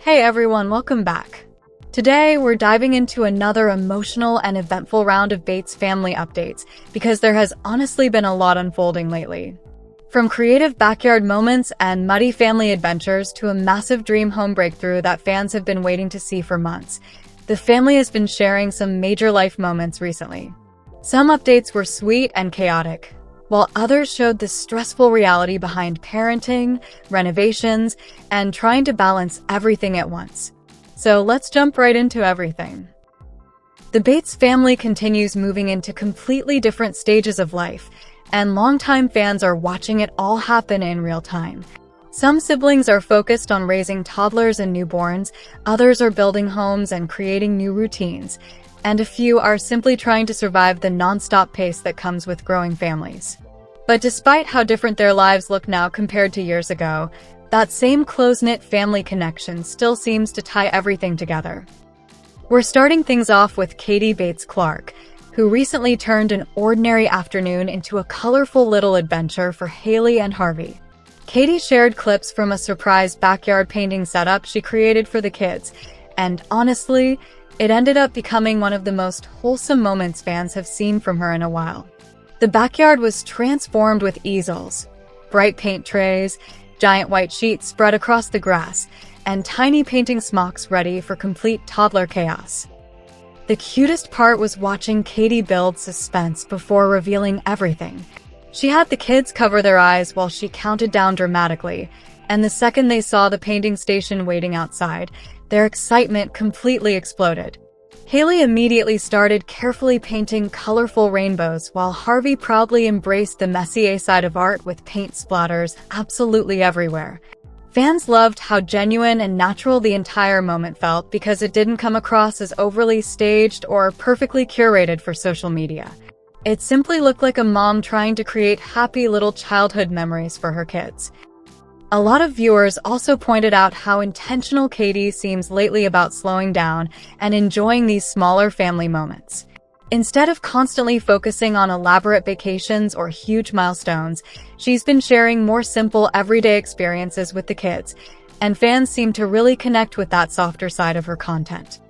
Hey everyone, welcome back. Today, we're diving into another emotional and eventful round of Bates family updates because there has honestly been a lot unfolding lately. From creative backyard moments and muddy family adventures to a massive dream home breakthrough that fans have been waiting to see for months, the family has been sharing some major life moments recently. Some updates were sweet and chaotic, while others showed the stressful reality behind parenting, renovations, and trying to balance everything at once. So let's jump right into everything. The Bates family continues moving into completely different stages of life, and longtime fans are watching it all happen in real time. Some siblings are focused on raising toddlers and newborns, others are building homes and creating new routines, and a few are simply trying to survive the non-stop pace that comes with growing families. But despite how different their lives look now compared to years ago, that same close-knit family connection still seems to tie everything together. We're starting things off with Katie Bates Clark, who recently turned an ordinary afternoon into a colorful little adventure for Hailey and Harvey. Katie shared clips from a surprise backyard painting setup she created for the kids, and honestly, it ended up becoming one of the most wholesome moments fans have seen from her in a while. The backyard was transformed with easels, bright paint trays, giant white sheets spread across the grass, and tiny painting smocks ready for complete toddler chaos. The cutest part was watching Katie build suspense before revealing everything. She had the kids cover their eyes while she counted down dramatically, and the second they saw the painting station waiting outside, their excitement completely exploded. Hailey immediately started carefully painting colorful rainbows while Harvey proudly embraced the Messier side of art with paint splatters absolutely everywhere. Fans loved how genuine and natural the entire moment felt because it didn't come across as overly staged or perfectly curated for social media. It simply looked like a mom trying to create happy little childhood memories for her kids. A lot of viewers also pointed out how intentional Katie seems lately about slowing down and enjoying these smaller family moments. Instead of constantly focusing on elaborate vacations or huge milestones, she's been sharing more simple, everyday experiences with the kids, and fans seem to really connect with that softer side of her content.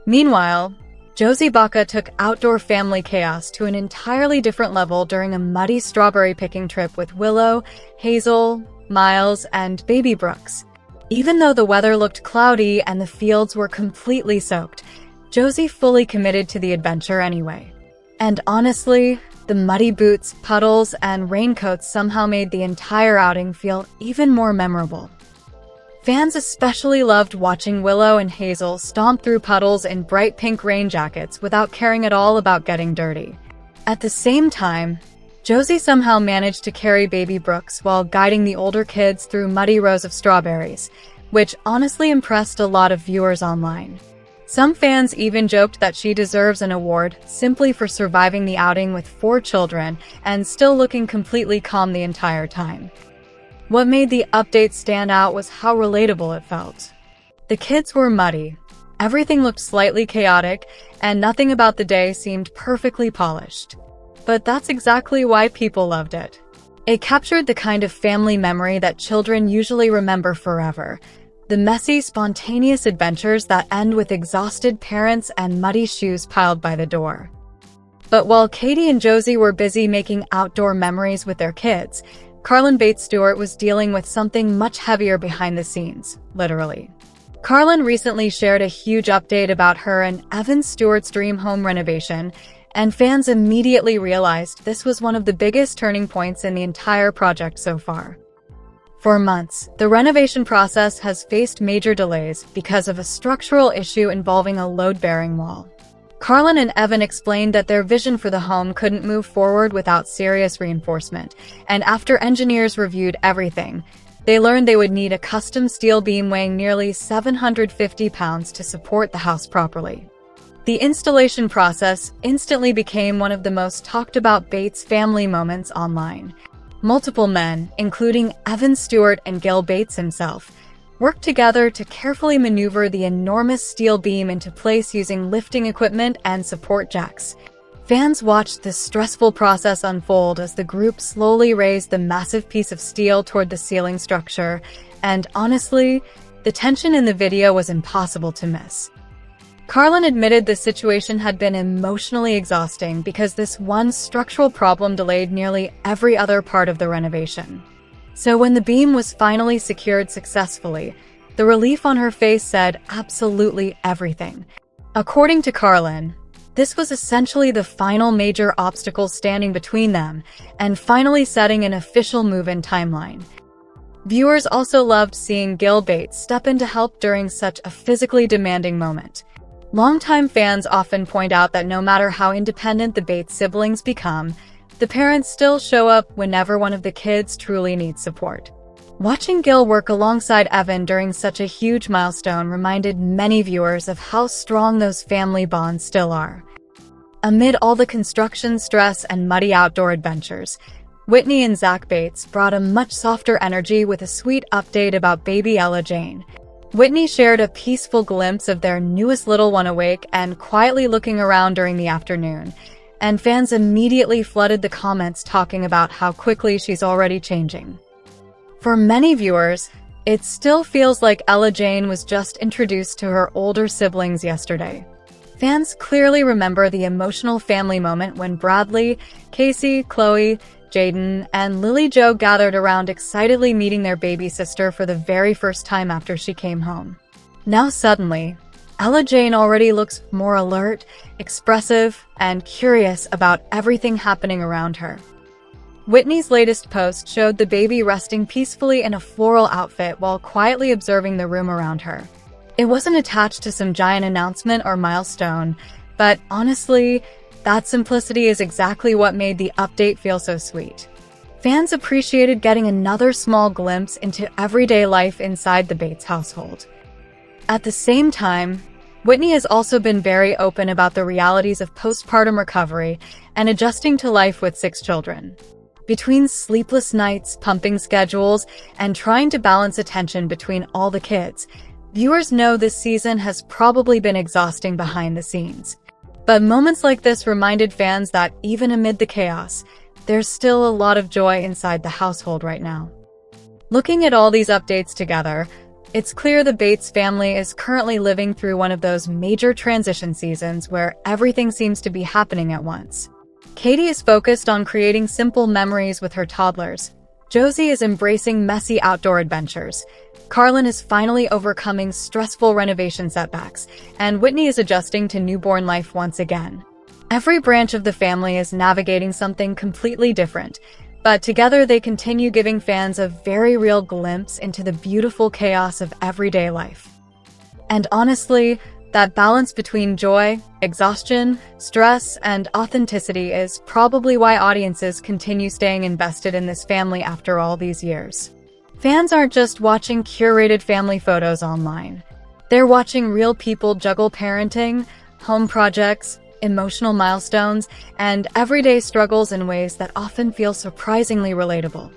Meanwhile, Josie took outdoor family chaos to an entirely different level during a muddy strawberry picking trip with Willow, Hazel, Miles, and baby Brooks. Even though the weather looked cloudy and the fields were completely soaked, Josie fully committed to the adventure anyway. And honestly, the muddy boots, puddles, and raincoats somehow made the entire outing feel even more memorable. Fans especially loved watching Willow and Hazel stomp through puddles in bright pink rain jackets without caring at all about getting dirty. At the same time, Josie somehow managed to carry baby Brooks while guiding the older kids through muddy rows of strawberries, which honestly impressed a lot of viewers online. Some fans even joked that she deserves an award simply for surviving the outing with 4 children and still looking completely calm the entire time. What made the update stand out was how relatable it felt. The kids were muddy, everything looked slightly chaotic, and nothing about the day seemed perfectly polished. But that's exactly why people loved it. It captured the kind of family memory that children usually remember forever. The messy, spontaneous adventures that end with exhausted parents and muddy shoes piled by the door. But while Katie and Josie were busy making outdoor memories with their kids, Carlin Bates was dealing with something much heavier behind the scenes, literally. Carlin recently shared a huge update about her and Evan Stewart's dream home renovation, and fans immediately realized this was one of the biggest turning points in the entire project so far. For months, the renovation process has faced major delays because of a structural issue involving a load-bearing wall. Carlin and Evan explained that their vision for the home couldn't move forward without serious reinforcement, and after engineers reviewed everything, they learned they would need a custom steel beam weighing nearly 750 pounds to support the house properly. The installation process instantly became one of the most talked about Bates family moments online. Multiple men, including Evan Stewart and Gil Bates himself, worked together to carefully maneuver the enormous steel beam into place using lifting equipment and support jacks. Fans watched this stressful process unfold as the group slowly raised the massive piece of steel toward the ceiling structure, and honestly, The tension in the video was impossible to miss. Carlin admitted the situation had been emotionally exhausting because this one structural problem delayed nearly every other part of the renovation. So when the beam was finally secured successfully, the relief on her face said absolutely everything. According to Carlin, this was essentially the final major obstacle standing between them and finally setting an official move-in timeline. Viewers also loved seeing Gil Bates step in to help during such a physically demanding moment. Longtime fans often point out that no matter how independent the Bates siblings become, the parents still show up whenever one of the kids truly needs support. Watching Gil work alongside Evan during such a huge milestone reminded many viewers of how strong those family bonds still are. Amid all the construction stress and muddy outdoor adventures, Whitney and Zach Bates brought a much softer energy with a sweet update about baby Ella Jane. Whitney shared a peaceful glimpse of their newest little one awake and quietly looking around during the afternoon, and fans immediately flooded the comments talking about how quickly she's already changing. For many viewers, it still feels like Ella Jane was just introduced to her older siblings yesterday. Fans clearly remember the emotional family moment when Bradley, Casey, Chloe, Jaden, and Lily Jo gathered around excitedly meeting their baby sister for the very first time after she came home. Now suddenly, Ella Jane already looks more alert, expressive, and curious about everything happening around her. Whitney's latest post showed the baby resting peacefully in a floral outfit while quietly observing the room around her. It wasn't attached to some giant announcement or milestone, but honestly, that simplicity is exactly what made the update feel so sweet. Fans appreciated getting another small glimpse into everyday life inside the Bates household. At the same time, Whitney has also been very open about the realities of postpartum recovery and adjusting to life with 6 children. Between sleepless nights, pumping schedules, and trying to balance attention between all the kids, viewers know this season has probably been exhausting behind the scenes. But moments like this reminded fans that even amid the chaos, there's still a lot of joy inside the household right now. Looking at all these updates together, it's clear the Bates family is currently living through one of those major transition seasons where everything seems to be happening at once. Katie is focused on creating simple memories with her toddlers. Josie is embracing messy outdoor adventures. Carlin is finally overcoming stressful renovation setbacks, and Whitney is adjusting to newborn life once again. Every branch of the family is navigating something completely different, but together they continue giving fans a very real glimpse into the beautiful chaos of everyday life. And honestly, that balance between joy, exhaustion, stress, and authenticity is probably why audiences continue staying invested in this family after all these years. Fans aren't just watching curated family photos online. They're watching real people juggle parenting, home projects, emotional milestones, and everyday struggles in ways that often feel surprisingly relatable.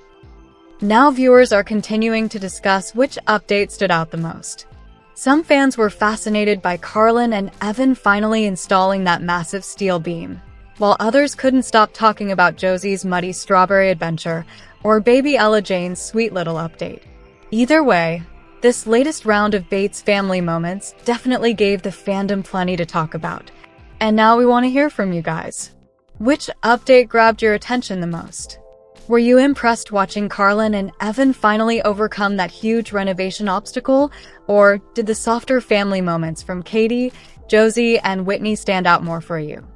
Now viewers are continuing to discuss which update stood out the most. Some fans were fascinated by Carlin and Evan finally installing that massive steel beam, while others couldn't stop talking about Josie's muddy strawberry adventure or baby Ella Jane's sweet little update. Either way, this latest round of Bates family moments definitely gave the fandom plenty to talk about. And now we want to hear from you guys. Which update grabbed your attention the most? Were you impressed watching Carlin and Evan finally overcome that huge renovation obstacle, or did the softer family moments from Katie, Josie, and Whitney stand out more for you?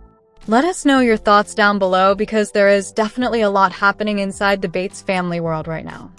Let us know your thoughts down below because there is definitely a lot happening inside the Bates family world right now.